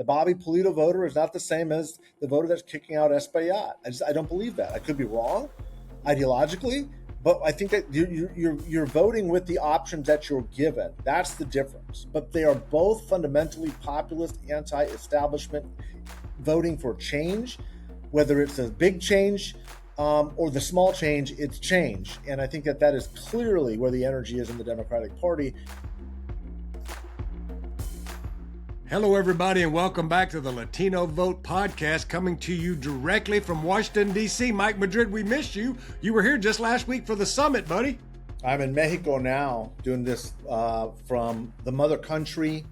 The Bobby Polito voter is not the same as the voter that's kicking out Espaillat. I don't believe that. I could be wrong ideologically, but I think that you're voting with the options that you're given. That's the difference. But they are both fundamentally populist, anti-establishment, voting for change, whether it's a big change or the small change, it's change. And I think that is clearly where the energy is in the Democratic Party. Hello, everybody, and welcome back to the Latino Vote podcast, coming to you directly from Washington, D.C. Mike Madrid, we missed you. You were here just last week for the summit, buddy. I'm in Mexico now doing this from the mother country.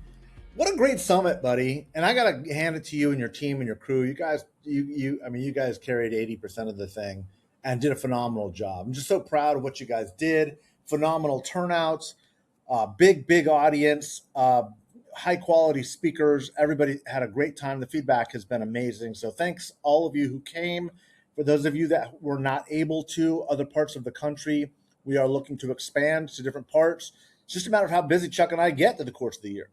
What a great summit, buddy. And I got to hand it to you and your team and your crew. You guys, you guys carried 80% of the thing and did a phenomenal job. I'm just so proud of what you guys did. Phenomenal turnouts, big audience, high quality speakers. Everybody had a great time. The feedback has been amazing. So thanks all of you who came. For those of you that were not able to, other parts of the country, we are looking to expand to different parts. It's just a matter of how busy Chuck and I get through the course of the year.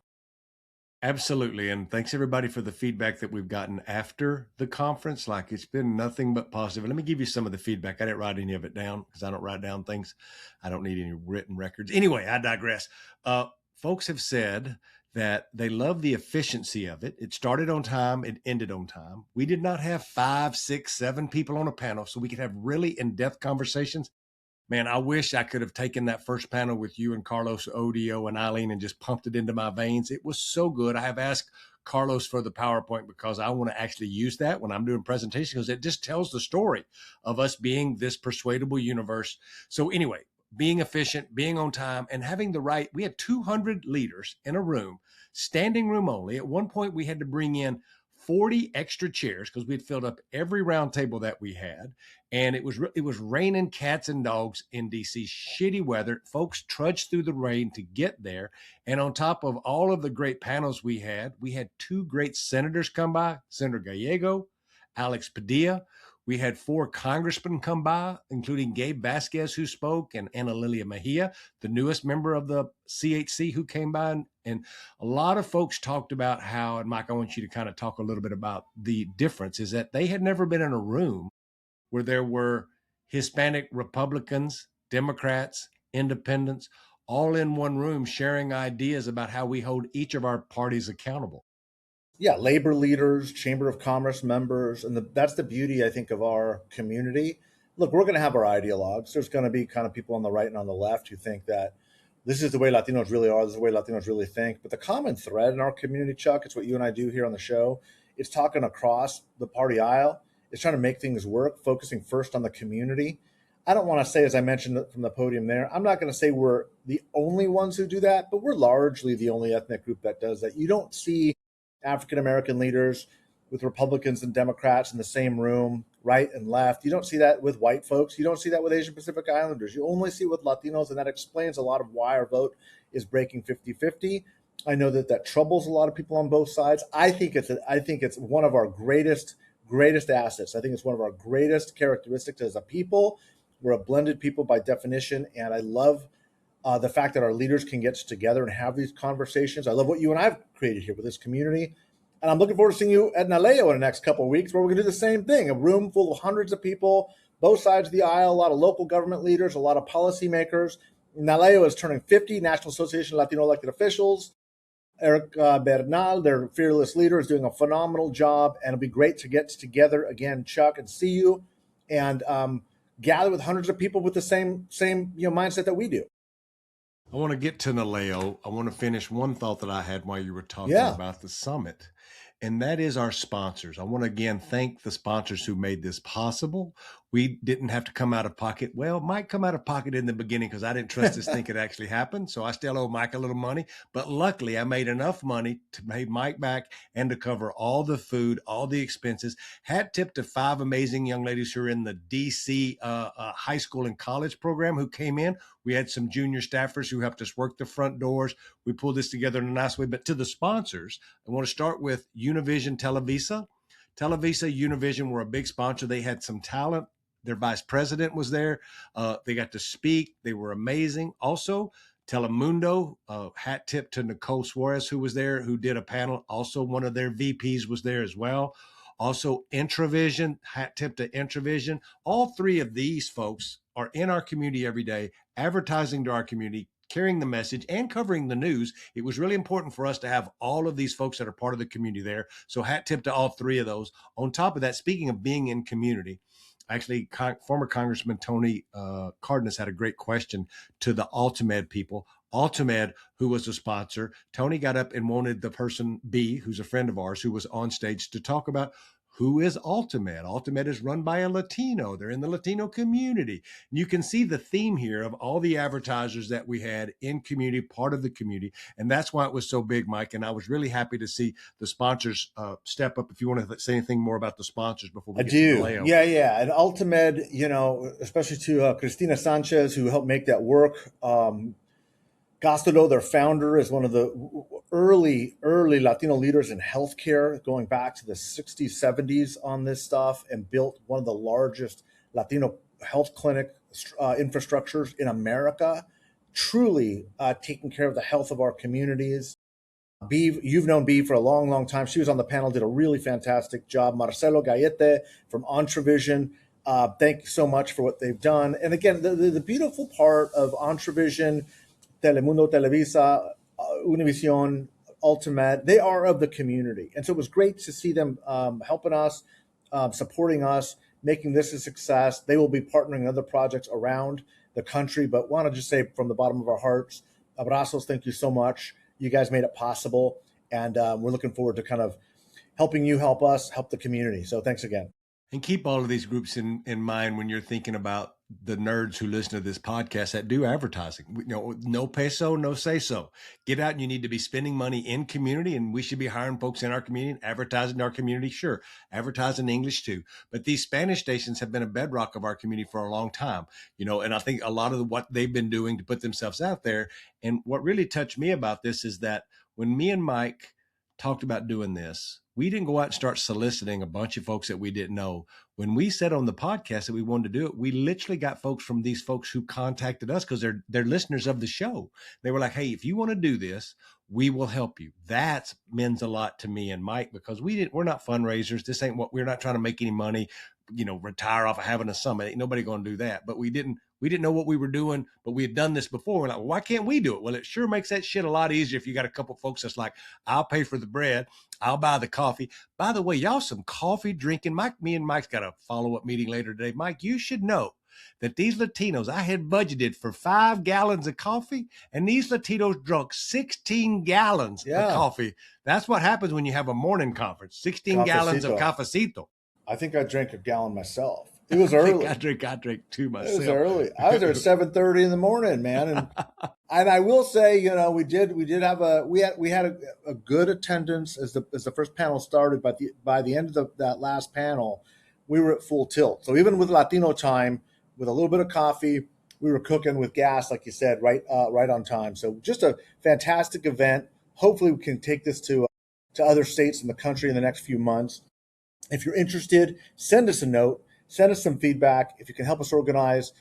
Absolutely. And thanks everybody for the feedback that we've gotten after the conference. Like, it's been nothing but positive. Let me give you some of the feedback. I didn't write any of it down because I don't write down things. I don't need any written records. Anyway, I digress. Folks have said that they love the efficiency of it. It started on time, it ended on time. We did not have 5, 6, 7 people on a panel, so we could have really in-depth conversations. Man, I wish I could have taken that first panel with you and Carlos, Odio, and Eileen and just pumped it into my veins. It was so good. I have asked Carlos for the PowerPoint because I want to actually use that when I'm doing presentations, because it just tells the story of us being this persuadable universe. So anyway, being efficient, being on time, and having the right, we had 200 leaders in a room, standing room only. At one point, we had to bring in 40 extra chairs because we'd filled up every round table that we had. And it was raining cats and dogs in DC, shitty weather. Folks trudged through the rain to get there. And on top of all of the great panels we had 2 great senators come by, Senator Gallego, Alex Padilla. We had 4 congressmen come by, including Gabe Vasquez, who spoke, and Ana Lilia Mejia, the newest member of the CHC, who came by. And a lot of folks talked about how, and Mike, I want you to kind of talk a little bit about the difference, is that they had never been in a room where there were Hispanic Republicans, Democrats, independents, all in one room sharing ideas about how we hold each of our parties accountable. Yeah, labor leaders, Chamber of Commerce members, and that's the beauty, I think, of our community. Look, we're going to have our ideologues. There's going to be kind of people on the right and on the left who think that this is the way Latinos really are, this is the way Latinos really think. But the common thread in our community, Chuck, it's what you and I do here on the show. It's talking across the party aisle. It's trying to make things work, focusing first on the community. I don't want to say, as I mentioned from the podium there, I'm not going to say we're the only ones who do that, but we're largely the only ethnic group that does that. You don't see African-American leaders with Republicans and Democrats in the same room, right and left. You don't see that with white folks. You don't see that with Asian Pacific Islanders. You only see it with Latinos, and that explains a lot of why our vote is breaking 50-50. I know that troubles a lot of people on both sides. I think it's one of our greatest assets. I think it's one of our greatest characteristics as a people. We're a blended people by definition, and I love the fact that our leaders can get together and have these conversations. I love what you and I have created here with this community. And I'm looking forward to seeing you at NALEO in the next couple of weeks, where we're going to do the same thing, a room full of hundreds of people, both sides of the aisle, a lot of local government leaders, a lot of policymakers. NALEO is turning 50, National Association of Latino Elected Officials. Eric Bernal, their fearless leader, is doing a phenomenal job. And it'll be great to get together again, Chuck, and see you and gather with hundreds of people with the same mindset that we do. I want to get to NALEO. I want to finish one thought that I had while you were talking about the summit, and that is our sponsors. I want to again thank the sponsors who made this possible. We didn't have to come out of pocket. Well, Mike come out of pocket in the beginning because I didn't trust this thing could actually happen. So I still owe Mike a little money. But luckily, I made enough money to pay Mike back and to cover all the food, all the expenses. Hat tip to 5 amazing young ladies who are in the DC high school and college program who came in. We had some junior staffers who helped us work the front doors. We pulled this together in a nice way. But to the sponsors, I want to start with Univision Televisa. Televisa, Univision were a big sponsor. They had some talent. Their vice president was there. They got to speak. They were amazing. Also, Telemundo, hat tip to Nicole Suarez, who was there, who did a panel. Also, one of their VPs was there as well. Also, Intravision, hat tip to Intravision. All three of these folks are in our community every day, advertising to our community, carrying the message and covering the news. It was really important for us to have all of these folks that are part of the community there. So hat tip to all three of those. On top of that, speaking of being in community, actually, former Congressman Tony Cardenas had a great question to the Altamed people. Altamed, who was a sponsor, Tony got up and wanted the person B, who's a friend of ours, who was on stage to talk about who is Altamed. Altamed is run by a Latino. They're in the Latino community. And you can see the theme here of all the advertisers that we had in community, part of the community. And that's why it was so big, Mike. And I was really happy to see the sponsors step up. If you want to say anything more about the sponsors before we get to NALEO. Yeah. And Altamed, especially to Cristina Sanchez, who helped make that work. Gastado, their founder, is one of the early Latino leaders in healthcare, going back to the 60s, 70s on this stuff, and built one of the largest Latino health clinic infrastructures in America, truly taking care of the health of our communities. B, you've known B for a long, long time. She was on the panel, did a really fantastic job. Marcelo Gallete from Entravision. Thank you so much for what they've done. And again, the beautiful part of Entravision, Telemundo, Televisa, Univision, Ultimate, they are of the community. And so it was great to see them helping us, supporting us, making this a success. They will be partnering in other projects around the country, but want to just say from the bottom of our hearts, abrazos, thank you so much. You guys made it possible. And we're looking forward to kind of helping you help us, help the community. So thanks again. And keep all of these groups in mind when you're thinking about the nerds who listen to this podcast that do advertising. No peso, no say so. Get out and you need to be spending money in community, and we should be hiring folks in our community and advertising in our community. Sure, advertise in English too. But these Spanish stations have been a bedrock of our community for a long time, and I think a lot of what they've been doing to put themselves out there. And what really touched me about this is that when me and Mike talked about doing this, we didn't go out and start soliciting a bunch of folks that we didn't know. When we said on the podcast that we wanted to do it, we literally got folks from these folks who contacted us because they're listeners of the show. They were like, hey, if you want to do this, we will help you. That means a lot to me and Mike, because we're not fundraisers. This ain't we're not trying to make any money, retire off of having a summit. Ain't nobody going to do that. But we didn't know what we were doing, but we had done this before. We're like, well, why can't we do it? Well, it sure makes that shit a lot easier if you got a couple folks that's like, I'll pay for the bread, I'll buy the coffee. By the way, y'all some coffee drinking. Me and Mike's got a follow-up meeting later today. Mike, you should know that these Latinos, I had budgeted for 5 gallons of coffee, and these Latinos drunk 16 gallons of coffee. That's what happens when you have a morning conference. 16 gallons of cafecito. I think I drank a gallon myself. It was early. I drink two myself. It was early. I was there at 7:30 in the morning, man. And I will say, we did have we had a good attendance as the first panel started. But by the end of that last panel, we were at full tilt. So even with Latino time, with a little bit of coffee, we were cooking with gas, like you said, right on time. So just a fantastic event. Hopefully, we can take this to other states in the country in the next few months. If you're interested, send us a note. Send us some feedback. If you can help us organize.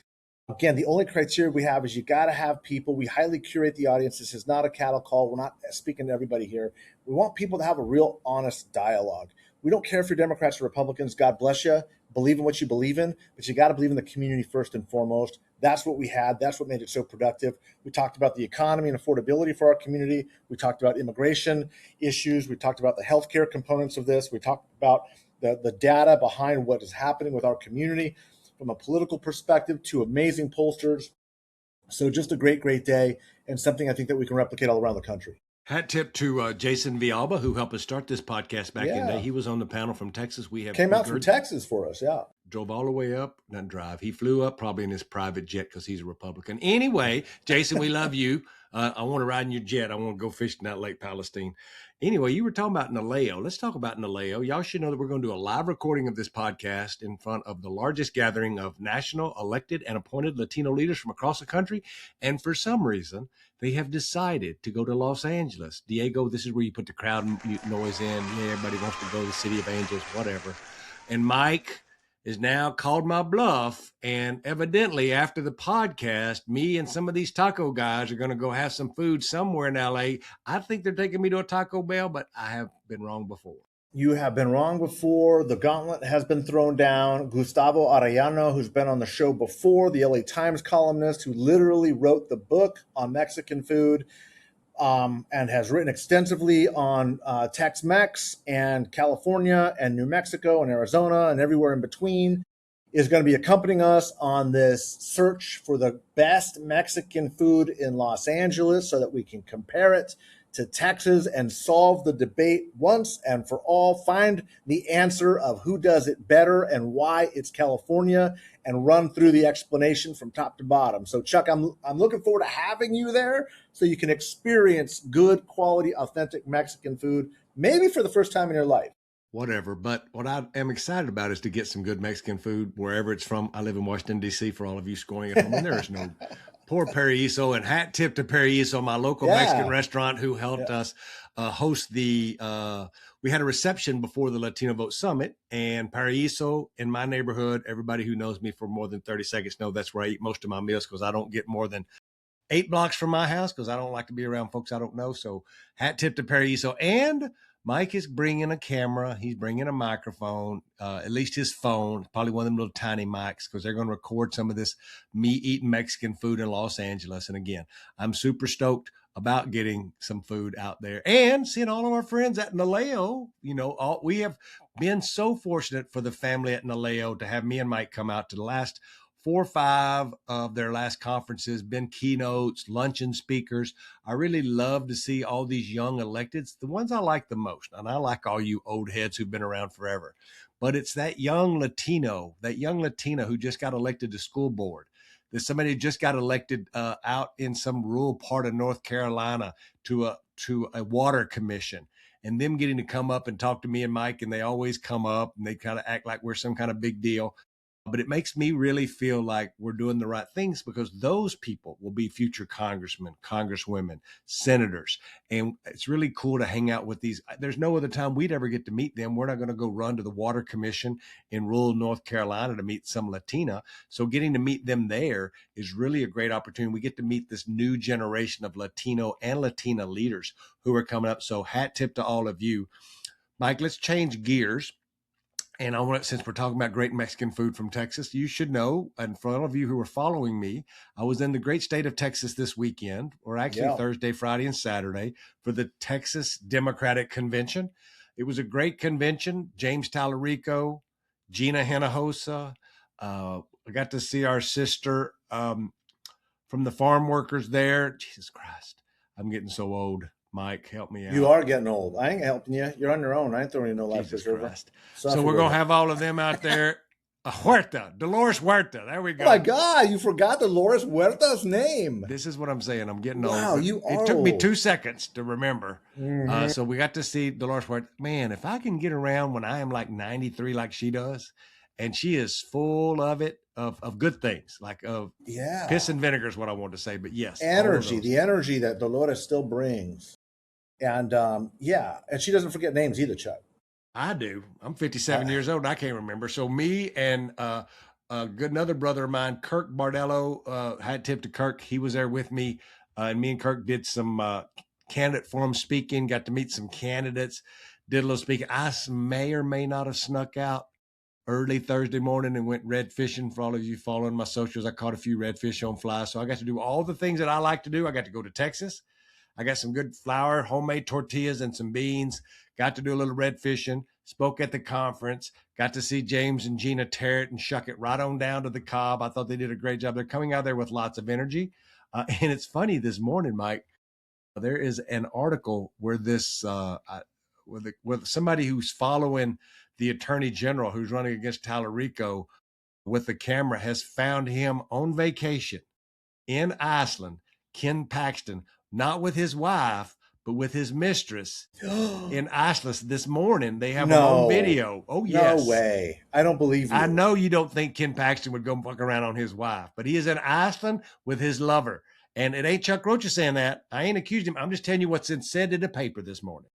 Again, the only criteria we have is you got to have people. We highly curate the audience. This is not a cattle call. We're not speaking to everybody here. We want people to have a real honest dialogue. We don't care if you're Democrats or Republicans. God bless you. Believe in what you believe in, but you got to believe in the community first and foremost. That's what we had. That's what made it so productive. We talked about the economy and affordability for our community. We talked about immigration issues. We talked about the healthcare components of this. We talked about the data behind what is happening with our community from a political perspective to amazing pollsters. So just a great, great day, and something I think that we can replicate all around the country. Hat tip to Jason Villalba, who helped us start this podcast back in the day. He was on the panel from Texas. Came out from Texas for us, yeah. Drove all the way up, not drive. He flew up probably in his private jet because he's a Republican. Anyway, Jason, we love you. I want to ride in your jet. I want to go fishing out Lake Palestine. Anyway, you were talking about NALEO. Let's talk about NALEO. Y'all should know that we're going to do a live recording of this podcast in front of the largest gathering of national elected and appointed Latino leaders from across the country. And for some reason, they have decided to go to Los Angeles. Diego, this is where you put the crowd noise in. Yeah, everybody wants to go to the City of Angels, whatever. And Mike is now called my bluff. And evidently, after the podcast, me and some of these taco guys are going to go have some food somewhere in LA. I think they're taking me to a Taco Bell, but I have been wrong before. You have been wrong before. The gauntlet has been thrown down. Gustavo Arellano, who's been on the show before, the LA Times columnist who literally wrote the book on Mexican food, and has written extensively on Tex-Mex and California and New Mexico and Arizona and everywhere in between, is going to be accompanying us on this search for the best Mexican food in Los Angeles so that we can compare it to Texas and solve the debate once and for all, find the answer of who does it better and why it's California, and run through the explanation from top to bottom. So Chuck, I'm looking forward to having you there so you can experience good quality, authentic Mexican food, maybe for the first time in your life. Whatever. But what I am excited about is to get some good Mexican food wherever it's from. I live in Washington, D.C., for all of you scoring at home, and there is no poor Paraíso, and hat tip to Paraíso, my local Mexican restaurant who helped us host the, we had a reception before the Latino Vote Summit, and Paraíso in my neighborhood, everybody who knows me for more than 30 seconds know that's where I eat most of my meals, because I don't get more than 8 blocks from my house because I don't like to be around folks I don't know. So hat tip to Paraíso. And Mike is bringing a camera. He's bringing a microphone, at least his phone, probably one of them little tiny mics, because they're going to record some of this me eating Mexican food in Los Angeles. And again, I'm super stoked about getting some food out there and seeing all of our friends at NALEO. You know, we have been so fortunate for the family at NALEO to have me and Mike come out to the last 4 or 5 of their last conferences, been keynotes, luncheon speakers. I really love to see all these young electeds, the ones I like the most. And I like all you old heads who've been around forever. But it's that young Latino who just got elected to school board. There's somebody who just got elected out in some rural part of North Carolina to a water commission. And them getting to come up and talk to me and Mike, and they always come up and they kind of act like we're some kind of big deal. But it makes me really feel like we're doing the right things, because those people will be future congressmen, congresswomen, senators. And it's really cool to hang out with these. There's no other time we'd ever get to meet them. We're not going to go run to the Water Commission in rural North Carolina to meet some Latina. So getting to meet them there is really a great opportunity. We get to meet this new generation of Latino and Latina leaders who are coming up. So hat tip to all of you. Mike, let's change gears. And I want to, since we're talking about great Mexican food from Texas, you should know, and for all of you who are following me, I was in the great state of Texas this weekend, or actually Thursday, Friday, and Saturday, for the Texas Democratic Convention. It was a great convention. James Tallarico, Gina Hinojosa. I got to see our sister from the farm workers there. Jesus Christ, I'm getting so old. Mike, help me out. You are getting old. I ain't helping you. You're on your own. I ain't throwing you no life preserver. So we're going to have all of them out there. Dolores Huerta. There we go. Oh my God, you forgot Dolores Huerta's name. This is what I'm saying. I'm getting old. Wow, you are It took me old. 2 seconds to remember. Mm-hmm. So we got to see Dolores Huerta. Man, if I can get around when I am like 93 like she does, and she is full of it, of good things, like of piss and vinegar is what I want to say. But yes. Energy, the energy that Dolores still brings. And and she doesn't forget names either, Chuck. I do. I'm 57 years old and I can't remember. So me and another brother of mine, Kirk Bardello, hat tip to Kirk. He was there with me. And me and Kirk did some candidate forum speaking, got to meet some candidates, did a little speaking. I may or may not have snuck out early Thursday morning and went red fishing. For all of you following my socials, I caught a few redfish on fly. So I got to do all the things that I like to do. I got to go to Texas. I got some good flour, homemade tortillas, and some beans. Got to do a little red fishing. Spoke at the conference. Got to see James and Gina tear it and shuck it right on down to the cob. I thought they did a great job. They're coming out there with lots of energy. And it's funny this morning, Mike, there is an article where this, with somebody who's following the attorney general who's running against Tallarico with the camera has found him on vacation in Iceland, Ken Paxton, not with his wife, but with his mistress in Iceland this morning. They have him on video. Oh, yes. No way. I don't believe you. I know you don't think Ken Paxton would go fuck around on his wife, but he is in Iceland with his lover. And it ain't Chuck Rocha saying that. I ain't accused him. I'm just telling you what's said in the paper this morning.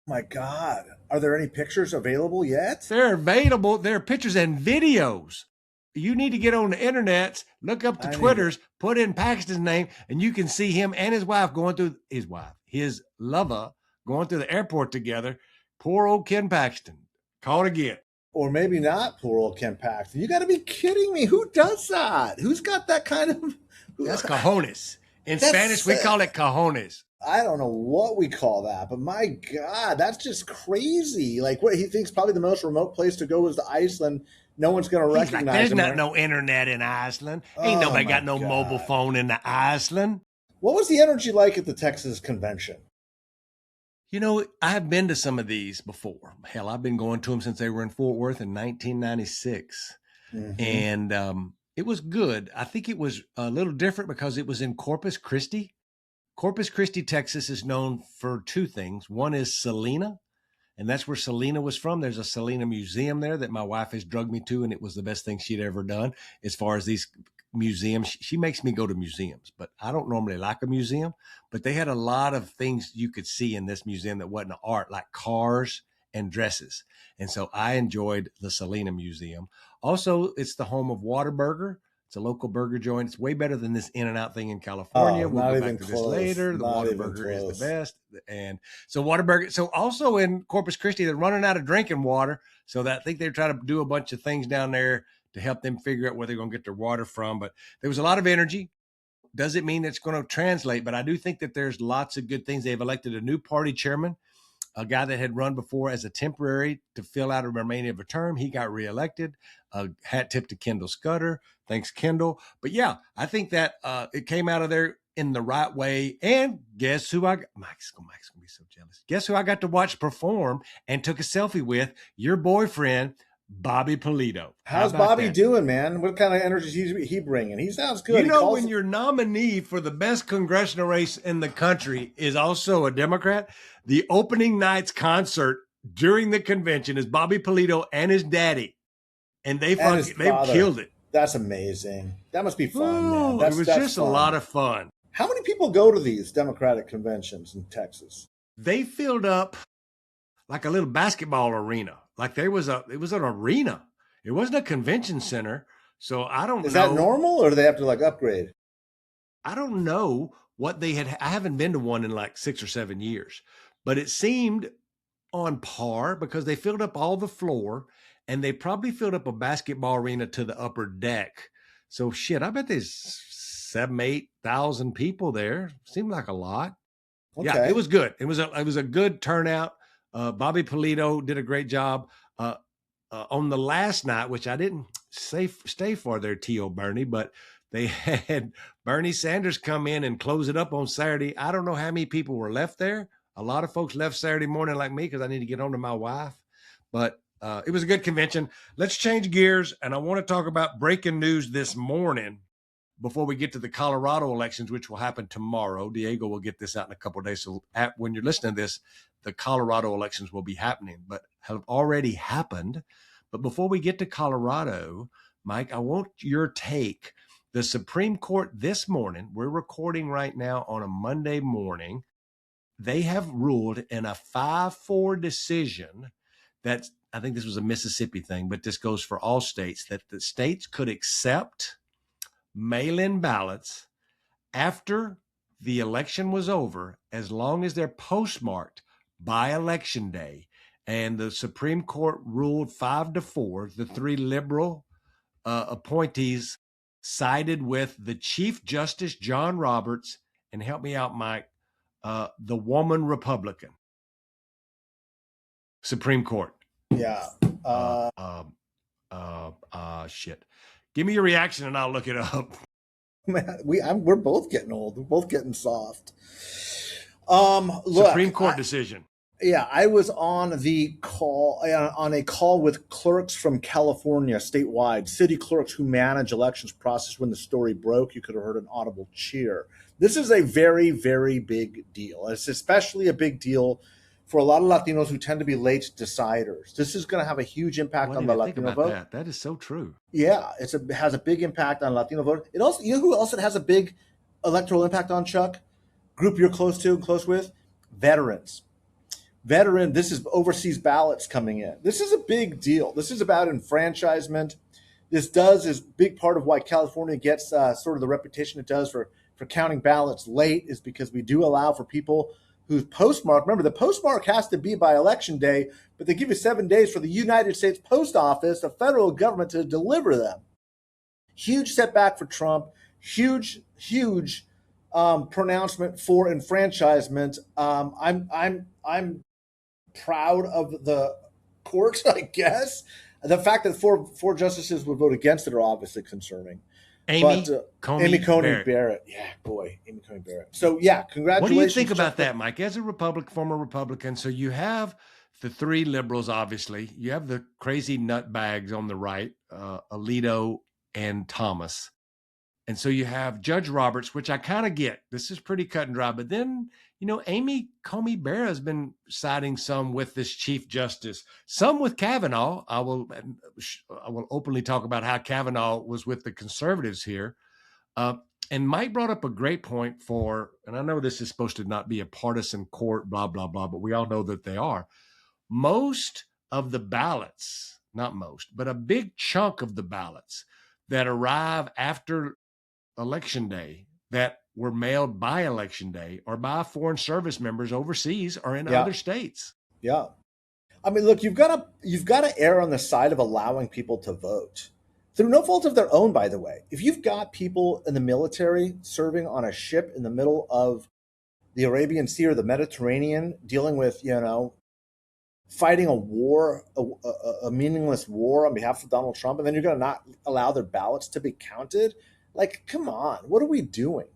My God, are there any pictures available yet? They're available. There are pictures and videos. You need to get on the internet, look up the I need Twitters, put in Paxton's name, and you can see him and his wife going through his lover going through the airport together. Poor old Ken Paxton. Caught again. or maybe not. Poor old Ken Paxton. You got to be kidding me. Who does that? Who's got that kind of? That's cojones. In That's Spanish, we call it cojones. I don't know what we call that, but my God, that's just crazy. Like, what he thinks probably the most remote place to go is to Iceland. No one's going to He's like, recognize there's him. not Right? no internet in Iceland. Ain't Oh, nobody my got no God. mobile phone in the Iceland. What was the energy like at the Texas convention? You know, I've been to some of these before. Hell, I've been going to them since they were in Fort Worth in 1996. Mm-hmm. And it was good. I think it was a little different because it was in Corpus Christi. Corpus Christi, Texas is known for two things. One is Selena, and that's where Selena was from. There's a Selena museum there that my wife has drugged me to, and it was the best thing she'd ever done as far as these museums. She makes me go to museums, but I don't normally like a museum. But they had a lot of things you could see in this museum that wasn't art, like cars and dresses. And so I enjoyed the Selena Museum. Also, it's the home of Whataburger. It's a local burger joint. It's way better than this In-N-Out thing in California. We'll go back to this later. The Whataburger is the best. And so Whataburger. So also in Corpus Christi, they're running out of drinking water. So that I think they're trying to do a bunch of things down there to help them figure out where they're going to get their water from. But there was a lot of energy. Doesn't mean it's going to translate, but I do think that there's lots of good things. They've elected a new party chairman, a guy that had run before as a temporary to fill out a remaining of a term. He got reelected. Hat tip to Kendall Scudder. Thanks, Kendall. But yeah, I think that it came out of there in the right way. And guess who Mike's going to be so jealous. Guess who I got to watch perform and took a selfie with? Your boyfriend, Bobby Polito. How's Bobby doing, man? What kind of energy is he bringing? He sounds good. You know, when your nominee for the best congressional race in the country is also a Democrat, the opening night's concert during the convention is Bobby Polito and his daddy. And they've killed it. That's amazing. That must be fun, man. It was just fun. A lot of fun. How many people go to these Democratic conventions in Texas? They filled up like a little basketball arena. Like it was an arena. It wasn't a convention center. So I don't know. Is that normal or do they have to like upgrade? I don't know what they had. I haven't been to one in like 6 or 7 years, but it seemed on par because they filled up all the floor and they probably filled up a basketball arena to the upper deck. So shit, I bet there's 7,000-8,000 people there. Seemed like a lot. Okay. Yeah, it was good. It was a good turnout. Bobby Polito did a great job on the last night, which I didn't stay for there, T.O. Bernie, but they had Bernie Sanders come in and close it up on Saturday. I don't know how many people were left there. A lot of folks left Saturday morning like me because I need to get home to my wife. But it was a good convention. Let's change gears, and I want to talk about breaking news this morning before we get to the Colorado elections, which will happen tomorrow. Diego will get this out in a couple of days. So when you're listening to this, the Colorado elections will be happening, but have already happened. But before we get to Colorado, Mike, I want your take. The Supreme Court this morning, we're recording right now on a Monday morning, they have ruled in a 5-4 decision that, I think this was a Mississippi thing, but this goes for all states, that the states could accept mail-in ballots after the election was over, as long as they're postmarked by Election Day. And the Supreme Court ruled 5-4. The 3 liberal appointees sided with the Chief Justice John Roberts, and help me out, Mike, the woman Republican. Supreme Court. Yeah. Shit. Give me your reaction and I'll look it up. Man, we're both getting old. We're both getting soft. Supreme Court decision. Yeah, I was on a call with clerks from California, statewide, city clerks who manage elections process. When the story broke, you could have heard an audible cheer. This is a very, very big deal. It's especially a big deal for a lot of Latinos who tend to be late deciders. This is going to have a huge impact on the Latino vote. That is so true. Yeah, it has a big impact on Latino vote. It also, you know who else it has a big electoral impact on, Chuck? Group you're close to and close with? Veterans. veteran. This is overseas ballots coming in. This is a big deal. This is about enfranchisement. This is a big part of why California gets sort of the reputation it does for counting ballots late, is because we do allow for people whose postmark, remember the postmark has to be by election day, but they give you 7 days for the United States Post Office, the federal government, to deliver them. Huge setback for Trump, huge pronouncement for enfranchisement. I'm proud of the court, I guess. The fact that four justices would vote against it are obviously concerning. Amy Coney Barrett. Yeah, boy, Amy Coney Barrett. So yeah, congratulations. What do you think about that, Mike? As a former Republican, so you have the three liberals, obviously. You have the crazy nutbags on the right, Alito and Thomas. And so you have Judge Roberts, which I kind of get. This is pretty cut and dry. But then, Amy Coney Barrett has been siding some with this Chief Justice, some with Kavanaugh. I will openly talk about how Kavanaugh was with the conservatives here. And Mike brought up a great point and I know this is supposed to not be a partisan court, blah, blah, blah, but we all know that they are. Most of the ballots, not most, but a big chunk of the ballots that arrive after Election Day that were mailed by Election Day or by foreign service members overseas or in other states. Yeah. I mean, look, you've got to err on the side of allowing people to vote through no fault of their own, by the way. If you've got people in the military serving on a ship in the middle of the Arabian Sea or the Mediterranean, dealing with, fighting a war, a meaningless war on behalf of Donald Trump, and then you're going to not allow their ballots to be counted? Like, come on, what are we doing?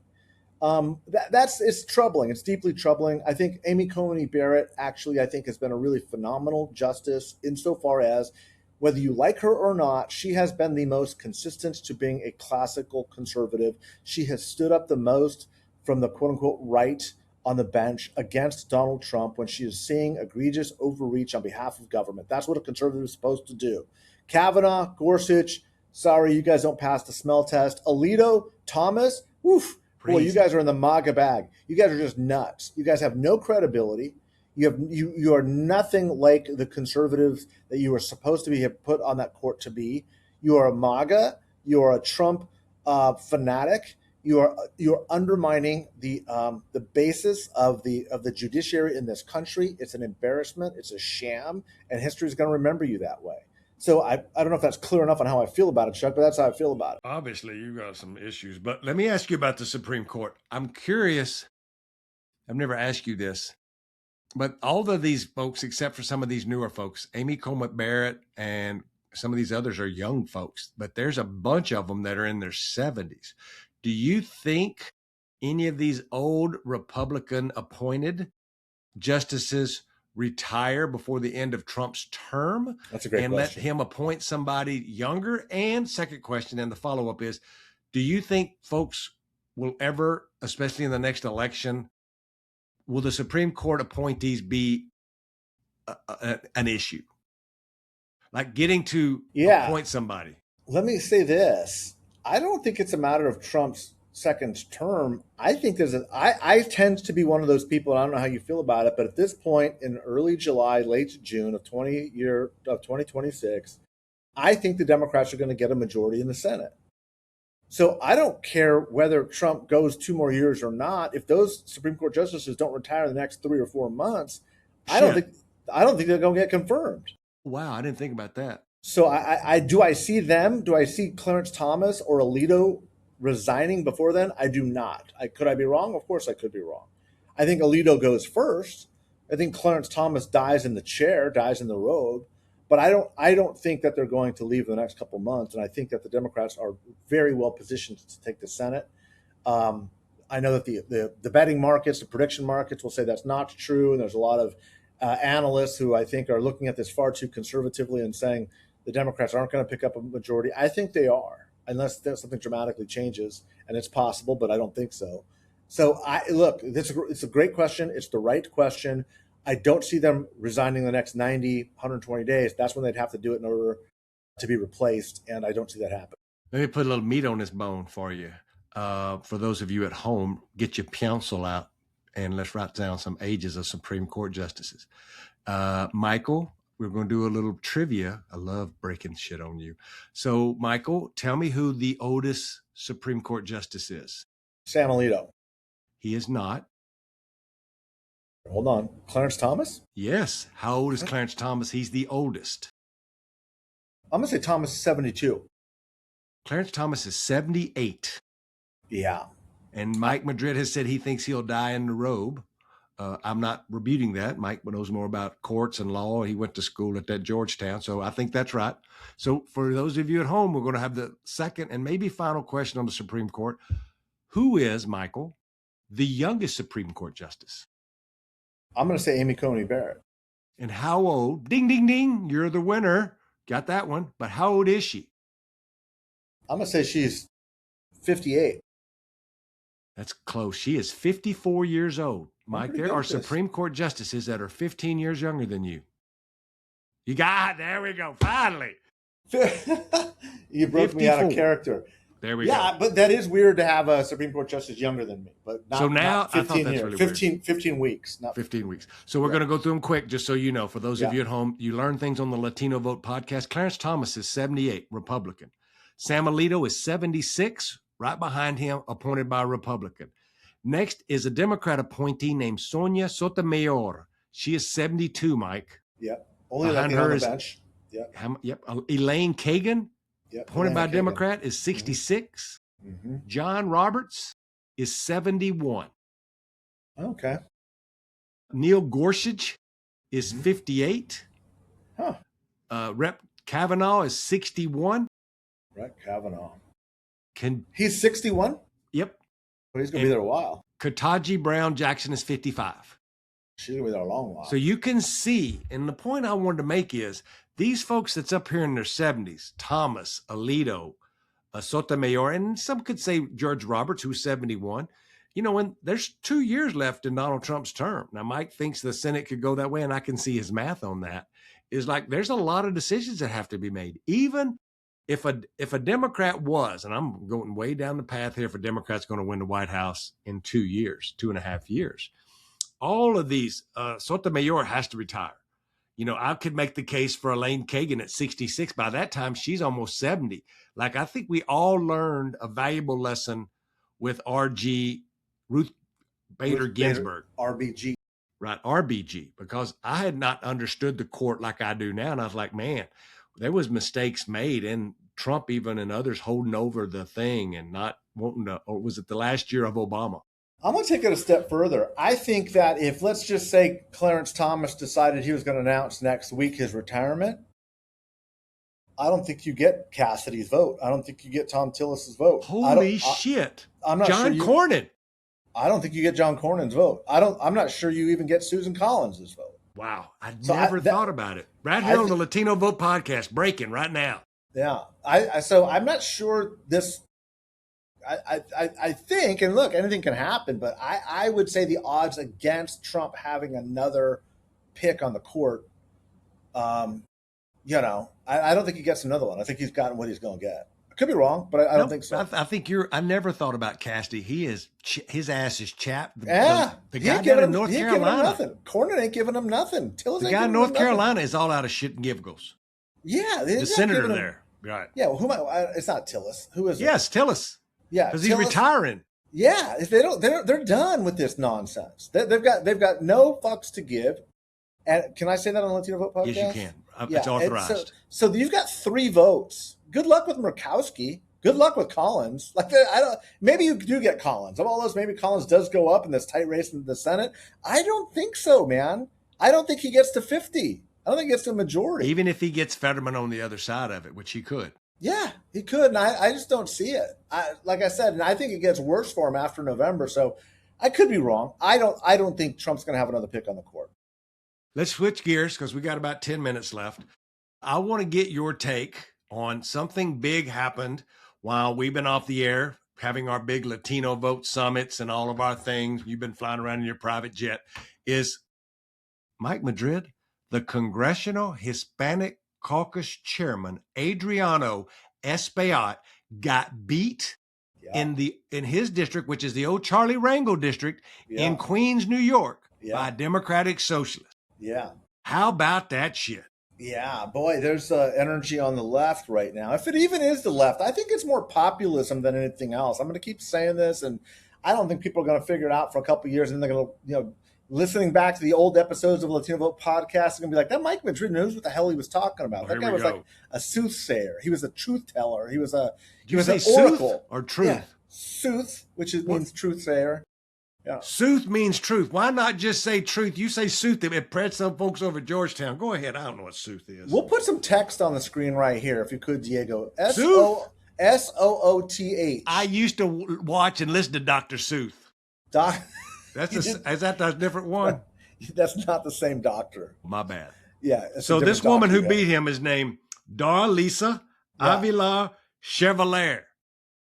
It's troubling. It's deeply troubling. I think Amy Coney Barrett actually, has been a really phenomenal justice insofar as, whether you like her or not, she has been the most consistent to being a classical conservative. She has stood up the most from the quote unquote right on the bench against Donald Trump when she is seeing egregious overreach on behalf of government. That's what a conservative is supposed to do. Kavanaugh, Gorsuch, sorry, you guys don't pass the smell test. Alito, Thomas, oof, boy, you guys are in the MAGA bag. You guys are just nuts. You guys have no credibility. You are nothing like the conservatives that you are supposed to be have put on that court to be. You are a MAGA. You are a Trump fanatic. You are undermining the basis of the judiciary in this country. It's an embarrassment. It's a sham, and history is going to remember you that way. So I don't know if that's clear enough on how I feel about it, Chuck, but that's how I feel about it. Obviously, you've got some issues, but let me ask you about the Supreme Court. I'm curious. I've never asked you this, but all of these folks, except for some of these newer folks, Amy Coney Barrett and some of these others are young folks, but there's a bunch of them that are in their 70s. Do you think any of these old Republican appointed justices retire before the end of Trump's term? That's a great question. Let him appoint somebody younger? And second question, and the follow-up is, do you think folks will ever, especially in the next election, will the Supreme Court appointees be an issue? Like getting to appoint somebody? Let me say this. I don't think it's a matter of Trump's second term. I think I tend to be one of those people, and I don't know how you feel about it, but at this point in early July, late June of 2026, I think the Democrats are going to get a majority in the Senate. So I don't care whether Trump goes 2 more years or not. If those Supreme Court justices don't retire in the next 3 or 4 months, I don't think they're going to get confirmed. Wow, I didn't think about that. So do I see them? Do I see Clarence Thomas or Alito resigning before then? I do not. Could I be wrong? Of course I could be wrong. I think Alito goes first. I think Clarence Thomas dies in the chair, dies in the robe. But I don't think that they're going to leave in the next couple of months. And I think that the Democrats are very well positioned to take the Senate. I know that the betting markets, the prediction markets will say that's not true. And there's a lot of analysts who I think are looking at this far too conservatively and saying the Democrats aren't going to pick up a majority. I think they are, unless something dramatically changes, and it's possible, but I don't think so. So it's a great question. It's the right question. I don't see them resigning the next 90, 120 days. That's when they'd have to do it in order to be replaced, and I don't see that happen. Let me put a little meat on this bone for you. For those of you at home, get your pencil out and let's write down some ages of Supreme Court justices. Michael, we're going to do a little trivia. I love breaking shit on you. So, Michael, tell me who the oldest Supreme Court justice is. Sam Alito. He is not. Hold on. Clarence Thomas? Yes. How old is Clarence Thomas? He's the oldest. I'm going to say Thomas is 72. Clarence Thomas is 78. Yeah. And Mike Madrid has said he thinks he'll die in the robe. I'm not rebuting that. Mike knows more about courts and law. He went to school at that Georgetown, so I think that's right. So for those of you at home, we're going to have the second and maybe final question on the Supreme Court. Who is, Michael, the youngest Supreme Court justice? I'm going to say Amy Coney Barrett. And how old? Ding, ding, ding. You're the winner. Got that one. But how old is she? I'm going to say she's 58. That's close. She is 54 years old. Mike, there are Supreme Court justices that are 15 years younger than you. You got, there we go. Finally. You broke 54. Me out of character. There we go. Yeah, but that is weird to have a Supreme Court justice younger than me. But not, so now, not 15 I thought that's years. really 15 weeks. Not 15 weeks. So we're going to go through them quick, just so you know. For those of you at home, you learn things on the Latino Vote podcast. Clarence Thomas is 78, Republican. Sam Alito is 76, right behind him, appointed by a Republican. Next is a Democrat appointee named Sonia Sotomayor. She is 72, Mike. Yep. Only Latino on the bench. Yep. Elaine Kagan, appointed by a Democrat, is 66. Mm-hmm. John Roberts is 71. Okay. Neil Gorsuch is 58. Huh. Rep. Kavanaugh is 61. Rep. Kavanaugh. He's 61? Yep. Well, he's going to be there a while. Ketanji Brown Jackson is 55. She's going to be there a long while. So you can see, and the point I wanted to make is, these folks that's up here in their 70s, Thomas, Alito, Sotomayor, and some could say George Roberts, who's 71, you know, when there's 2 years left in Donald Trump's term. Now, Mike thinks the Senate could go that way, and I can see his math on that. Is like there's a lot of decisions that have to be made. Even if a Democrat was, and I'm going way down the path here, if a Democrat's going to win the White House in 2 years, 2.5 years, all of these, Sotomayor has to retire. You know, I could make the case for Elaine Kagan at 66. By that time, she's almost 70. Like, I think we all learned a valuable lesson with Ruth Bader Ginsburg. RBG. Right, RBG, because I had not understood the court like I do now. And I was like, man, there was mistakes made, and Trump even and others holding over the thing and not wanting to, or was it the last year of Obama? I'm going to take it a step further. I think that if, let's just say, Clarence Thomas decided he was going to announce next week his retirement, I don't think you get Cassidy's vote. I don't think you get Tom Tillis's vote. Holy shit. I'm not John sure Cornyn. I don't think you get John Cornyn's vote. I'm not sure you even get Susan Collins's vote. Wow. I never thought about it. Right here on the Latino Vote podcast, breaking right now. Yeah. So I'm not sure this. I think, and look, anything can happen, but I would say the odds against Trump having another pick on the court, you know, I don't think he gets another one. I think he's gotten what he's going to get. I could be wrong, but I don't think so. I think I never thought about Cassidy. His ass is chapped. The guy down in North Carolina. Nothing. Cornyn ain't giving him nothing. Tillis the guy in North Carolina is all out of shit and giggles. Yeah. The senator there. Right. Yeah. Well, it's not Tillis. Who is it? Yes, Tillis. Yeah, because he's retiring. Yeah, if they don't, they're done with this nonsense. They've got no fucks to give. And can I say that on the Latino Vote podcast? Yes, you can. It's authorized. So you've got 3 votes. Good luck with Murkowski. Good luck with Collins. Like maybe you do get Collins. Of all those, maybe Collins does go up in this tight race in the Senate. I don't think so, man. I don't think he gets to 50. I don't think he gets to the majority. Even if he gets Fetterman on the other side of it, which he could. Yeah, he could, and I just don't see it. Like I said, and I think it gets worse for him after November. So I could be wrong. I don't think Trump's going to have another pick on the court. Let's switch gears because we got about 10 minutes left. I want to get your take on something big happened while we've been off the air, having our big Latino Vote Summits and all of our things. You've been flying around in your private jet. Is Mike Madrid, the Congressional Hispanic Caucus chairman, Adriano Espaillat, got beat in his district, which is the old Charlie Rangel district in Queens, New York, by Democratic Socialists. Yeah. How about that shit? Yeah, boy, there's energy on the left right now. If it even is the left, I think it's more populism than anything else. I'm going to keep saying this, and I don't think people are going to figure it out for a couple of years, and they're going to, listening back to the old episodes of Latino Vote podcast, they're going to be like, that Mike Madrid knows what the hell he was talking about. That guy was like a soothsayer. He was a truth teller. He was an oracle. Or truth? Yeah. Sooth, which means truth sayer. Yeah. Sooth means truth. Why not just say truth? You say sooth. It impressed some folks over at Georgetown. Go ahead. I don't know what sooth is. We'll put some text on the screen right here, if you could, Diego. Sooth. I used to watch and listen to Dr. Sooth. Is that a different one? That's not the same doctor. My bad. Yeah. So this woman who beat him is named Darlisa Avilar Chevalier.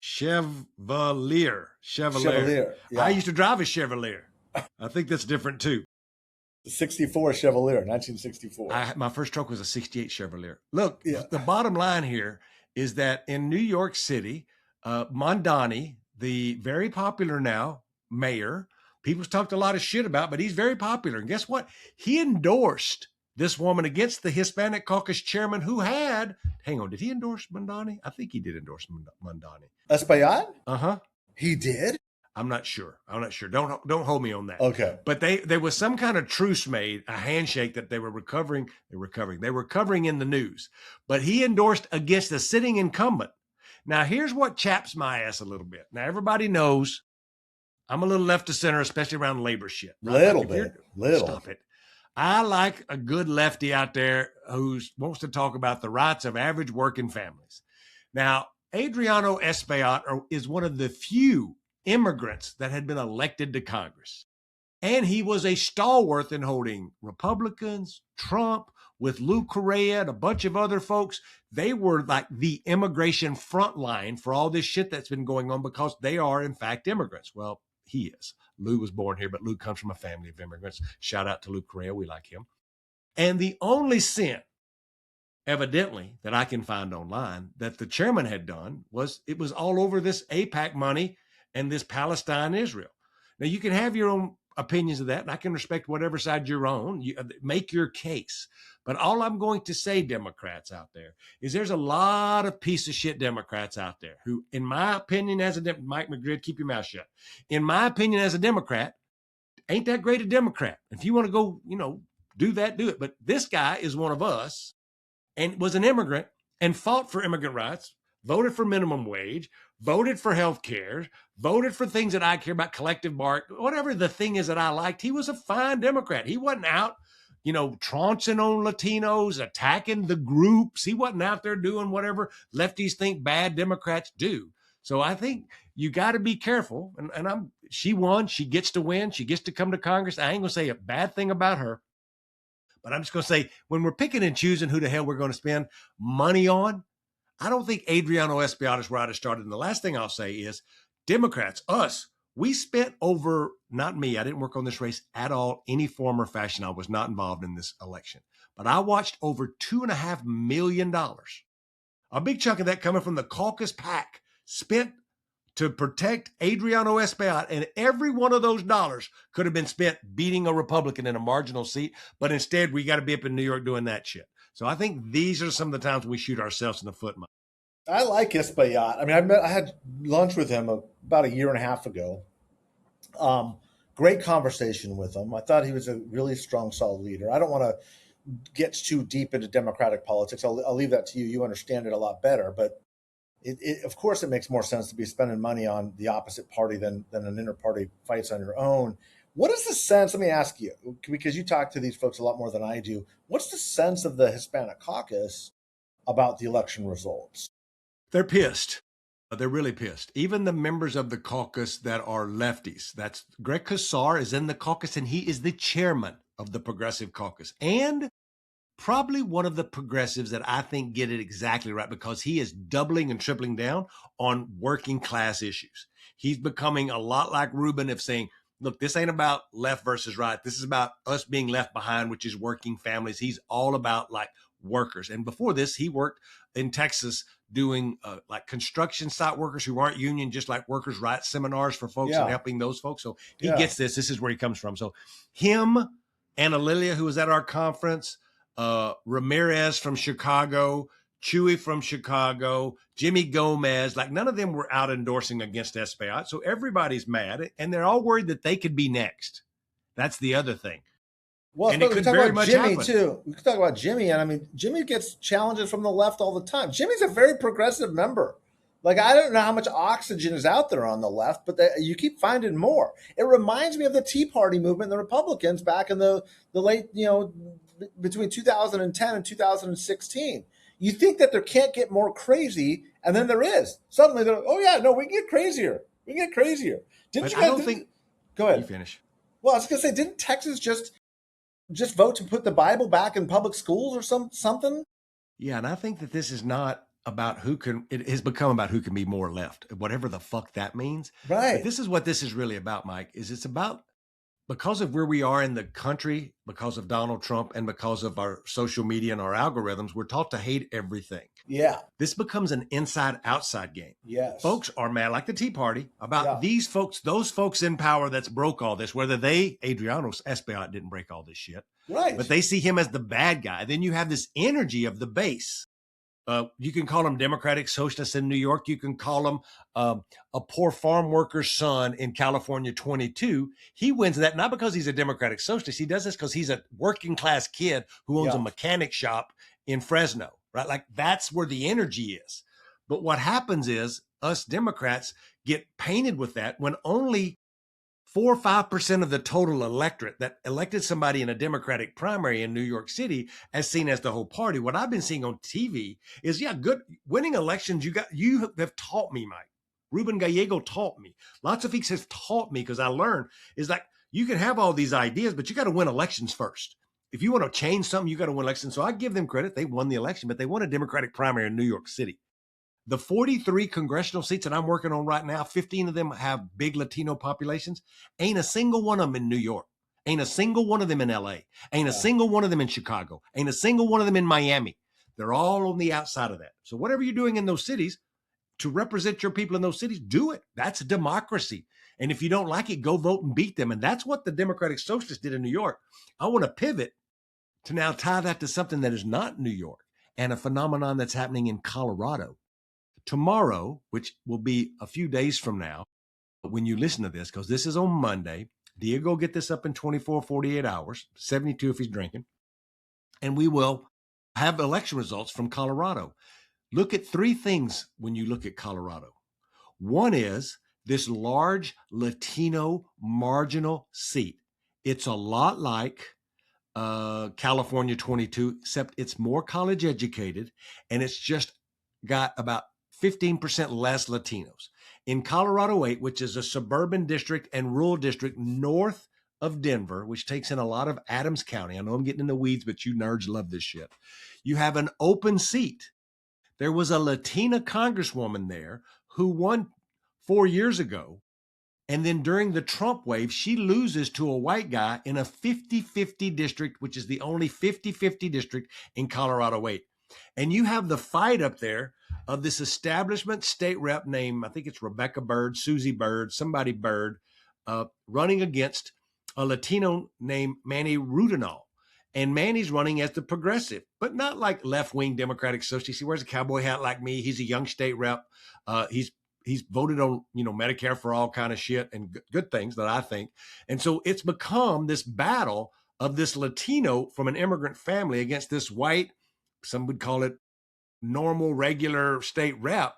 Chevalier. Yeah. I used to drive a Chevalier. I think that's different too. 64 Chevalier, 1964. My first truck was a 68 Chevalier. Look, the bottom line here is that in New York City, Mondani, the very popular now mayor, people's talked a lot of shit about, but he's very popular. And guess what? He endorsed this woman against the Hispanic Caucus chairman who had, did he endorse Mondani? I think he did endorse Mondani. Espaillat? Uh-huh. He did? I'm not sure. Don't hold me on that. Okay. But there was some kind of truce made, a handshake that they were recovering. They were covering in the news. But he endorsed against a sitting incumbent. Now, here's what chaps my ass a little bit. Now, everybody knows I'm a little left of center, especially around labor shit. Right? Little. Stop it. I like a good lefty out there who wants to talk about the rights of average working families. Now, Adriano Espaillat is one of the few immigrants that had been elected to Congress. And he was a stalwart in holding Republicans, Trump, with Lou Correa and a bunch of other folks. They were like the immigration front line for all this shit that's been going on because they are, in fact, immigrants. Well, he is. Lou was born here, but Lou comes from a family of immigrants. Shout out to Lou Correa. We like him. And the only sin, evidently, that I can find online that the chairman had done was it was all over this AIPAC money and this Palestine-Israel. Now, you can have your own opinions of that, and I can respect whatever side you're on. You make your case. But all I'm going to say, Democrats out there, is there's a lot of piece of shit Democrats out there who, in my opinion, Mike Madrid, keep your mouth shut. In my opinion, as a Democrat, ain't that great a Democrat. If you want to go, do that, do it. But this guy is one of us and was an immigrant and fought for immigrant rights, voted for minimum wage, voted for health care, voted for things that I care about, collective bargaining, whatever the thing is that I liked. He was a fine Democrat. He wasn't out, trouncing on Latinos, attacking the groups. He wasn't out there doing whatever lefties think bad Democrats do. So I think you got to be careful. And she won. She gets to win. She gets to come to Congress. I ain't going to say a bad thing about her. But I'm just going to say, when we're picking and choosing who the hell we're going to spend money on, I don't think Adriano Espaillat is where I'd have started. And the last thing I'll say is Democrats, us, we spent over, not me, I didn't work on this race at all, any form or fashion. I was not involved in this election. But I watched over $2.5 million. A big chunk of that coming from the Caucus PAC spent to protect Adriano Espaillat. And every one of those dollars could have been spent beating a Republican in a marginal seat. But instead, we got to be up in New York doing that shit. So I think these are some of the times we shoot ourselves in the foot. I like Espaillat. I mean, I had lunch with him about a year and a half ago. Great conversation with him. I thought he was a really strong, solid leader. I don't want to get too deep into Democratic politics. I'll leave that to you. You understand it a lot better. But of course, it makes more sense to be spending money on the opposite party than an inter-party fights on your own. What is the sense, let me ask you, because you talk to these folks a lot more than I do, what's the sense of the Hispanic caucus about the election results? They're pissed. They're really pissed. Even the members of the caucus that are lefties, that's Greg Casar is in the caucus, and he is the chairman of the Progressive Caucus. And probably one of the progressives that I think get it exactly right, because he is doubling and tripling down on working class issues. He's becoming a lot like Rubin of saying, look, this ain't about left versus right. This is about us being left behind, which is working families. He's all about like workers. And before this, he worked in Texas doing like construction site workers who aren't union, just like workers write seminars for folks and helping those folks. So he gets this. This is where he comes from. So him, Anna Lilia, who was at our conference, Ramirez from Chicago, Chewy from Chicago, Jimmy Gomez, like none of them were out endorsing against Espaillat. So everybody's mad, and they're all worried that they could be next. That's the other thing. Well, and it could very much Jimmy happen. too. We could talk about Jimmy, and I mean, Jimmy gets challenges from the left all the time. Jimmy's a very progressive member. Like, I don't know how much oxygen is out there on the left, but you keep finding more. It reminds me of the Tea Party movement, the Republicans back in the late, between 2010 and 2016. You think that there can't get more crazy, and then there is. Suddenly, they're like, oh yeah, no, we can get crazier. We can get crazier. Didn't you guys think? Go ahead. You finish. Well, I was going to say, didn't Texas just vote to put the Bible back in public schools or something? Yeah, and I think that this is not about it has become about who can be more left, whatever the fuck that means. Right. But this is what this is really about, Mike, is it's about, because of where we are in the country, because of Donald Trump and because of our social media and our algorithms, we're taught to hate everything. Yeah. This becomes an inside-outside game. Yes. Folks are mad, like the Tea Party, about these folks, those folks in power that's broke all this, whether Adriano Espaillat didn't break all this shit. Right. But they see him as the bad guy. Then you have this energy of the base. You can call them Democratic Socialists in New York. You can call them a poor farm worker's son in California 22. He wins that not because he's a Democratic Socialist. He does this because he's a working class kid who owns a mechanic shop in Fresno, right? Like that's where the energy is. But what happens is us Democrats get painted with that when only 4 or 5% of the total electorate that elected somebody in a Democratic primary in New York City as seen as the whole party. What I've been seeing on TV is, good winning elections. You have taught me, Mike. Ruben Gallego taught me. Lots of folks have taught me because I learned is like you can have all these ideas, but you got to win elections first. If you want to change something, you got to win elections. So I give them credit. They won the election, but they won a Democratic primary in New York City. The 43 congressional seats that I'm working on right now, 15 of them have big Latino populations. Ain't a single one of them in New York. Ain't a single one of them in LA. Ain't a single one of them in Chicago. Ain't a single one of them in Miami. They're all on the outside of that. So whatever you're doing in those cities to represent your people in those cities, do it. That's democracy. And if you don't like it, go vote and beat them. And that's what the Democratic Socialists did in New York. I want to pivot to now tie that to something that is not New York and a phenomenon that's happening in Colorado. Tomorrow, which will be a few days from now, when you listen to this, because this is on Monday, Diego will get this up in 24, 48 hours, 72 if he's drinking, and we will have election results from Colorado. Look at three things when you look at Colorado. One is this large Latino marginal seat. It's a lot like California 22, except it's more college educated, and it's just got about 15% less Latinos. In Colorado 8, which is a suburban district and rural district north of Denver, which takes in a lot of Adams County. I know I'm getting in the weeds, but you nerds love this shit. You have an open seat. There was a Latina congresswoman there who won 4 years ago. And then during the Trump wave, she loses to a white guy in a 50-50 district, which is the only 50-50 district in Colorado 8. And you have the fight up there of this establishment state rep named, I think it's Rebecca Bird, Susie Bird, somebody Bird, running against a Latino named Manny Rudinal. And Manny's running as the progressive, but not like left-wing Democratic Socialist. He wears a cowboy hat like me. He's a young state rep. He's voted on, Medicare for all kind of shit and good things that I think. And so it's become this battle of this Latino from an immigrant family against this white, some would call it normal, regular state rep,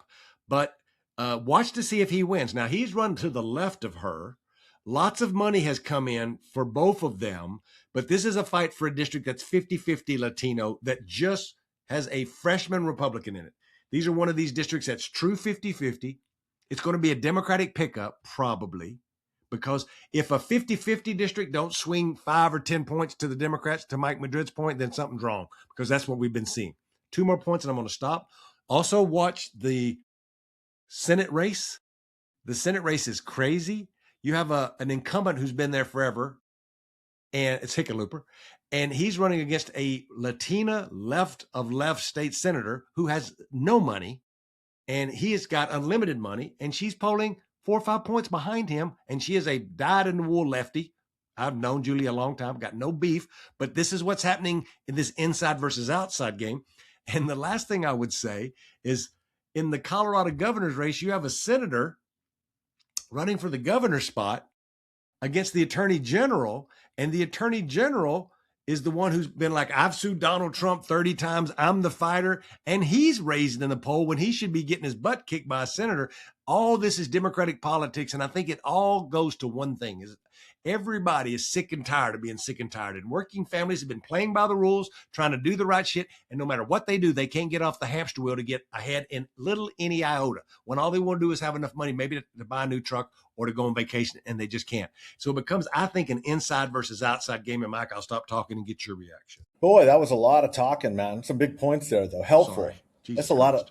but watch to see if he wins. Now, he's run to the left of her. Lots of money has come in for both of them, but this is a fight for a district that's 50-50 Latino that just has a freshman Republican in it. These are one of these districts that's true 50-50. It's going to be a Democratic pickup, probably, because if a 50-50 district don't swing 5 or 10 points to the Democrats, to Mike Madrid's point, then something's wrong, because that's what we've been seeing. 2 more points and I'm going to stop. Also watch the Senate race. The Senate race is crazy. You have an incumbent who's been there forever, and it's Hickenlooper, And he's running against a Latina left state senator who has no money, and he has got unlimited money, and she's polling 4 or 5 points behind him, and she is a dyed-in-the-wool lefty. I've known Julie a long time, got no beef, but this is what's happening in this inside versus outside game. And the last thing I would say is, in the Colorado governor's race, you have a senator running for the governor's spot against the attorney general, and the attorney general is the one who's been like, I've sued Donald Trump 30 times. I'm the fighter. And he's raised in the poll when he should be getting his butt kicked by a senator. All this is Democratic politics. And I think it all goes to one thing: is everybody is sick and tired of being sick and tired. And working families have been playing by the rules, trying to do the right shit. And no matter what they do, they can't get off the hamster wheel to get ahead in little any iota, when all they want to do is have enough money, maybe to buy a new truck or to go on vacation, and they just can't. So it becomes, I think, an inside versus outside game. And Mike, I'll stop talking and get your reaction. Boy, that was a lot of talking, man. Some big points there, though. Helpful. That's a lot of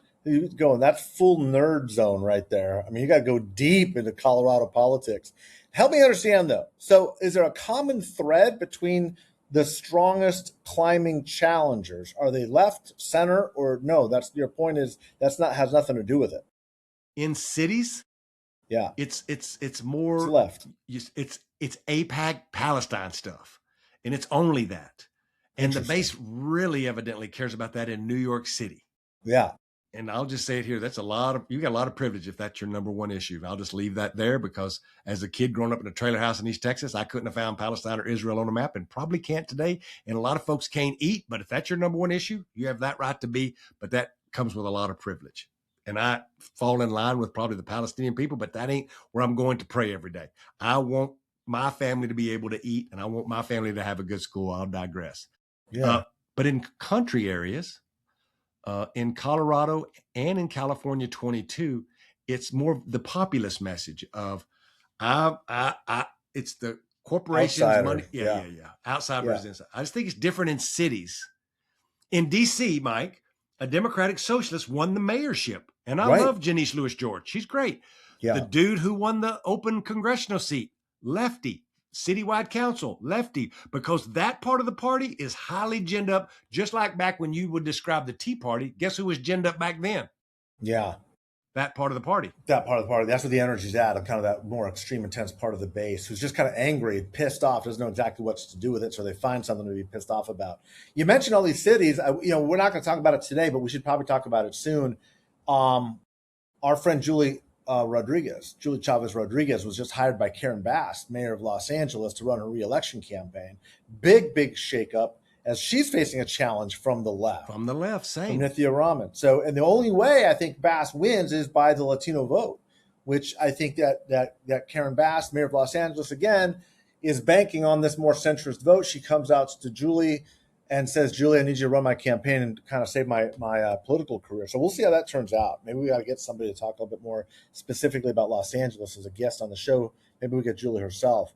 going. That's full nerd zone right there. I mean, you got to go deep into Colorado politics. Help me understand, though. So is there a common thread between the strongest climbing challengers? Are they left, center, or no? That's your point, is that's not, has nothing to do with it. In cities, yeah, it's more it's left. It's AIPAC Palestine stuff, and it's only that. And the base really evidently cares about that in New York City. Yeah. And I'll just say it here. You got a lot of privilege if that's your number one issue. I'll just leave that there, because as a kid growing up in a trailer house in East Texas, I couldn't have found Palestine or Israel on a map, and probably can't today. And a lot of folks can't eat, but if that's your number one issue, you have that right to be, but that comes with a lot of privilege. And I fall in line with probably the Palestinian people, but that ain't where I'm going to pray every day. I want my family to be able to eat, and I want my family to have a good school. I'll digress. Yeah. But in country areas, in Colorado and in California 22, it's more the populist message of, it's the corporations' Outsider. money. Yeah. Outside versus inside. I just think it's different in cities. In DC, Mike, a Democratic socialist won the mayorship. And I love Janice Lewis George. She's great. Yeah. The dude who won the open congressional seat, lefty. Citywide council, lefty, because that part of the party is highly ginned up, just like back when you would describe the Tea Party. Guess who was ginned up back then? Yeah. That part of the party. That part of the party. That's where the energy's at, of kind of that more extreme, intense part of the base, who's just kind of angry, pissed off, doesn't know exactly what to do with it, so they find something to be pissed off about. You mentioned all these cities. We're not going to talk about it today, but we should probably talk about it soon. Our friend Julie Chavez Rodriguez was just hired by Karen Bass, mayor of Los Angeles, to run her re-election campaign. Big shakeup, as she's facing a challenge from the left. From the left, same. From Nithya Raman. So, and the only way I think Bass wins is by the Latino vote, which I think that Karen Bass, mayor of Los Angeles, again, is banking on this more centrist vote. She comes out to Julie and says, Julie, I need you to run my campaign and kind of save my political career. So we'll see how that turns out. Maybe we got to get somebody to talk a little bit more specifically about Los Angeles as a guest on the show. Maybe we get Julie herself.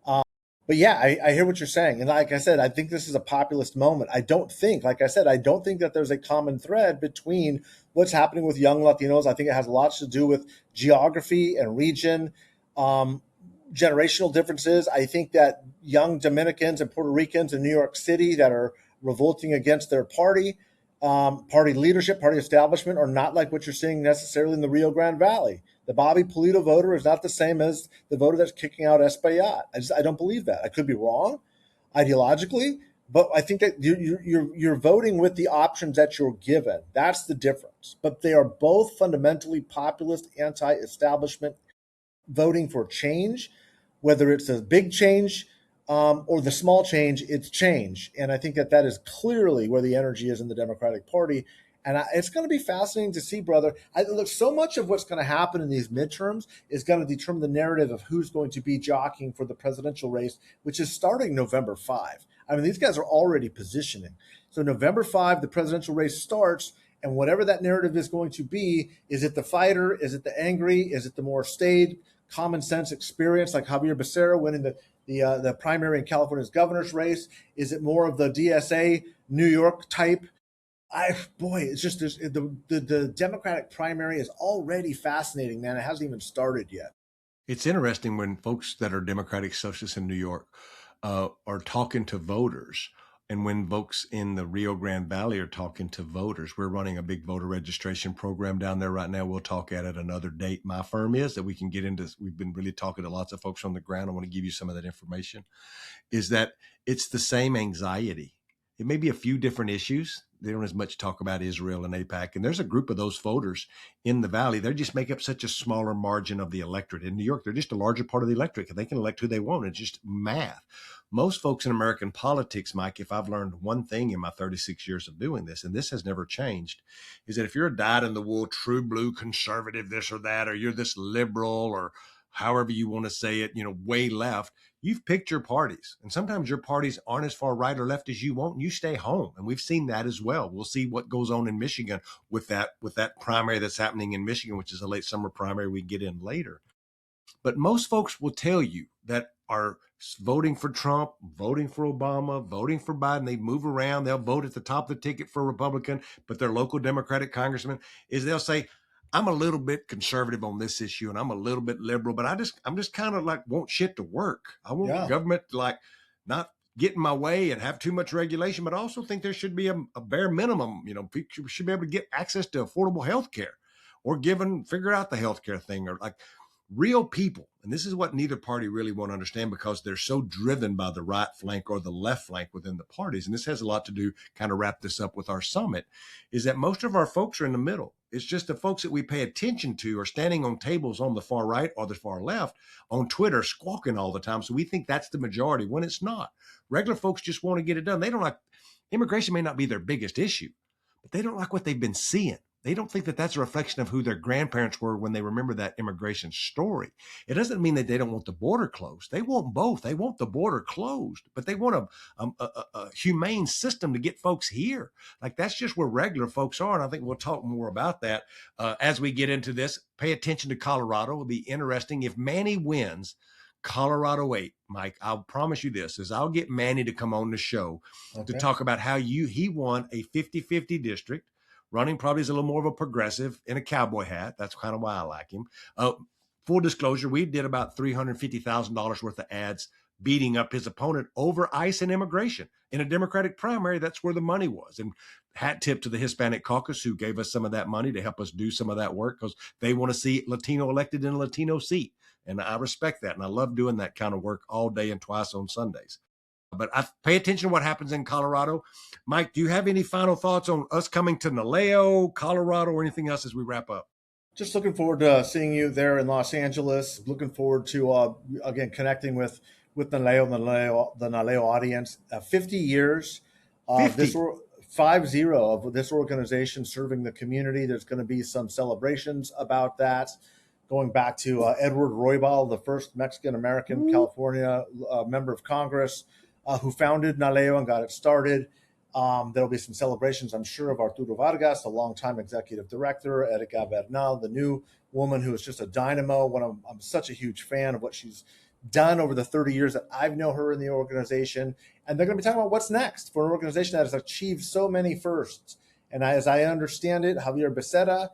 But yeah, I hear what you're saying. And like I said, I think this is a populist moment. I don't think that there's a common thread between what's happening with young Latinos. I think it has lots to do with geography and region, generational differences. I think that young Dominicans and Puerto Ricans in New York City that are revolting against their party leadership, party establishment, are not like what you're seeing necessarily in the Rio Grande Valley. The Bobby Pulido voter is not the same as the voter that's kicking out Espaillat. I don't believe that. I could be wrong ideologically, but I think that you're voting with the options that you're given. That's the difference. But they are both fundamentally populist, anti-establishment, voting for change, whether it's a big change or the small change, it's change. And I think that is clearly where the energy is in the Democratic Party. And it's going to be fascinating to see, brother. Look, so much of what's going to happen in these midterms is going to determine the narrative of who's going to be jockeying for the presidential race, which is starting November 5. I mean, these guys are already positioning. So November 5, the presidential race starts, and whatever that narrative is going to be, is it the fighter? Is it the angry? Is it the more staid, common sense experience like Javier Becerra winning the primary in California's governor's race? Is it more of the DSA New York type? It's just the Democratic primary is already fascinating, man. It hasn't even started yet. It's interesting when folks that are Democratic socialists in New York are talking to voters And when folks in the Rio Grande Valley are talking to voters, we're running a big voter registration program down there right now. We'll talk at another date. My firm is that we can get into. We've been really talking to lots of folks on the ground. I want to give you some of that information. Is that it's the same anxiety. It may be a few different issues. They don't as much talk about Israel and AIPAC. And there's a group of those voters in the Valley. They just make up such a smaller margin of the electorate. In New York, they're just a larger part of the electorate. They can elect who they want. It's just math. Most folks in American politics, Mike, if I've learned one thing in my 36 years of doing this, and this has never changed, is that if you're a dyed-in-the-wool, true blue conservative, this or that, or you're this liberal or however you want to say it, way left, you've picked your parties. And sometimes your parties aren't as far right or left as you want, and you stay home. And we've seen that as well. We'll see what goes on in Michigan with that primary that's happening in Michigan, which is a late summer primary we get in later. But most folks will tell you that are voting for Trump, voting for Obama, voting for Biden. They move around. They'll vote at the top of the ticket for Republican, but their local Democratic congressman is they'll say, I'm a little bit conservative on this issue and I'm a little bit liberal, but I'm just kind of like want shit to work. I want the government to like not get in my way and have too much regulation, but I also think there should be a bare minimum. People should be able to get access to affordable health care or figure out the health care thing or like real people. And this is what neither party really want to understand because they're so driven by the right flank or the left flank within the parties. And this has a lot to do, kind of wrap this up with our summit, is that most of our folks are in the middle. It's just the folks that we pay attention to are standing on tables on the far right or the far left on Twitter squawking all the time. So we think that's the majority when it's not. Regular folks just want to get it done. They don't like, immigration may not be their biggest issue, but they don't like what they've been seeing. They don't think that that's a reflection of who their grandparents were when they remember that immigration story. It doesn't mean that they don't want the border closed. They want both. They want the border closed, but they want a humane system to get folks here. Like that's just where regular folks are. And I think we'll talk more about that as we get into this. Pay attention to Colorado. It'll be interesting. If Manny wins Colorado 8, Mike, I'll promise you this, is I'll get Manny to come on the show to talk about how he won a 50-50 district. Running probably is a little more of a progressive in a cowboy hat. That's kind of why I like him. Full disclosure, we did about $350,000 worth of ads beating up his opponent over ICE and immigration. In a Democratic primary, that's where the money was. And hat tip to the Hispanic Caucus who gave us some of that money to help us do some of that work because they want to see Latino elected in a Latino seat. And I respect that. And I love doing that kind of work all day and twice on Sundays. But I pay attention to what happens in Colorado. Mike, do you have any final thoughts on us coming to NALEO, Colorado, or anything else as we wrap up? Just looking forward to seeing you there in Los Angeles. Looking forward to, again, connecting with NALEO, the NALEO audience. 50 years. 50. 50 of this organization serving the community. There's going to be some celebrations about that. Going back to Edward Roybal, the first Mexican-American California member of Congress, who founded NALEO and got it started. There'll be some celebrations, I'm sure, of Arturo Vargas, a longtime executive director, Erika Bernal, the new woman who is just a dynamo. I'm such a huge fan of what she's done over the 30 years that I've known her in the organization. And they're going to be talking about what's next for an organization that has achieved so many firsts. And as I understand it, Javier Becerra,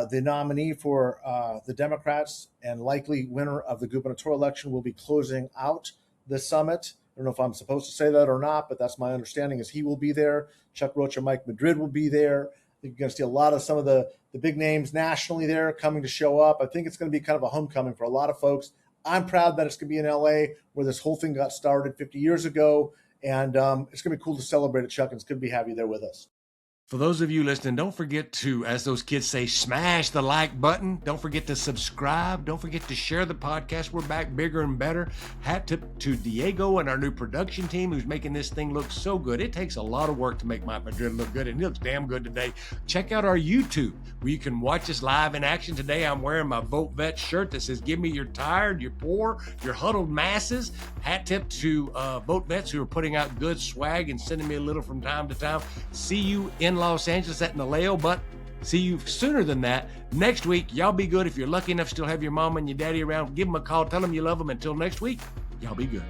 the nominee for the Democrats and likely winner of the gubernatorial election, will be closing out the summit. I don't know if I'm supposed to say that or not, but that's my understanding is he will be there. Chuck Rocha, Mike Madrid will be there. I think you're going to see a lot of some of the big names nationally there coming to show up. I think it's going to be kind of a homecoming for a lot of folks. I'm proud that it's going to be in LA where this whole thing got started 50 years ago. And it's going to be cool to celebrate it, Chuck. And it's good to be have you there with us. For those of you listening, don't forget to, as those kids say, smash the like button. Don't forget to subscribe. Don't forget to share the podcast. We're back bigger and better. Hat tip to Diego and our new production team who's making this thing look so good. It takes a lot of work to make Mike Madrid look good, and he looks damn good today. Check out our YouTube where you can watch us live in action. Today I'm wearing my Vote Vet shirt that says, give me your tired, your poor, your huddled masses. Hat tip to Vote Vets who are putting out good swag and sending me a little from time to time. See you in Los Angeles at NALEO, but see you sooner than that next week. Y'all be good. If you're lucky enough to still have your mom and your daddy around, give them a call. Tell them you love them. Until next week, y'all be good.